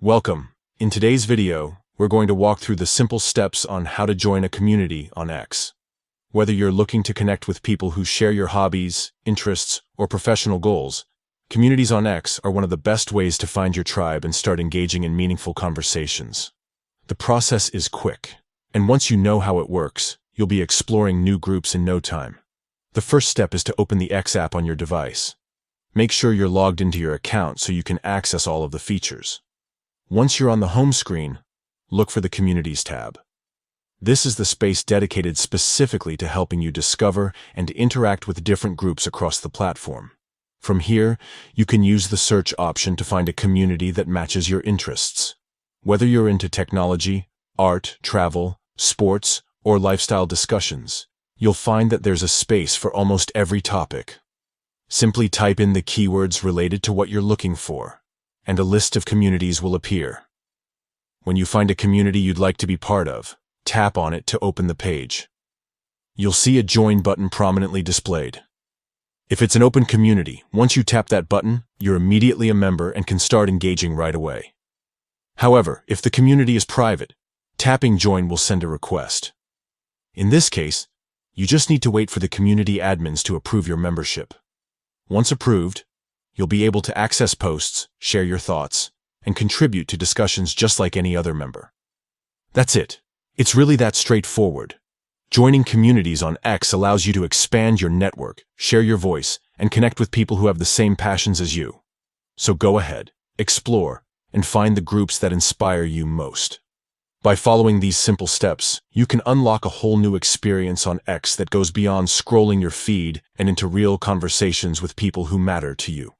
Welcome. In today's video, we're going to walk through the simple steps on how to join a community on X. Whether you're looking to connect with people who share your hobbies, interests, or professional goals, communities on X are one of the best ways to find your tribe and start engaging in meaningful conversations. The process is quick, and once you know how it works, you'll be exploring new groups in no time. The first step is to open the X app on your device. Make sure you're logged into your account so you can access all of the features. Once you're on the home screen, look for the Communities tab. This is the space dedicated specifically to helping you discover and interact with different groups across the platform. From here, you can use the search option to find a community that matches your interests. Whether you're into technology, art, travel, sports, or lifestyle discussions, you'll find that there's a space for almost every topic. Simply type in the keywords related to what you're looking for, and a list of communities will appear. When you find a community you'd like to be part of, tap on it to open the page. You'll see a Join button prominently displayed. If it's an open community, once you tap that button, you're immediately a member and can start engaging right away. However, if the community is private, tapping Join will send a request. In this case, you just need to wait for the community admins to approve your membership. Once approved, you'll be able to access posts, share your thoughts, and contribute to discussions just like any other member. That's it. It's really that straightforward. Joining communities on X allows you to expand your network, share your voice, and connect with people who have the same passions as you. So go ahead, explore, and find the groups that inspire you most. By following these simple steps, you can unlock a whole new experience on X that goes beyond scrolling your feed and into real conversations with people who matter to you.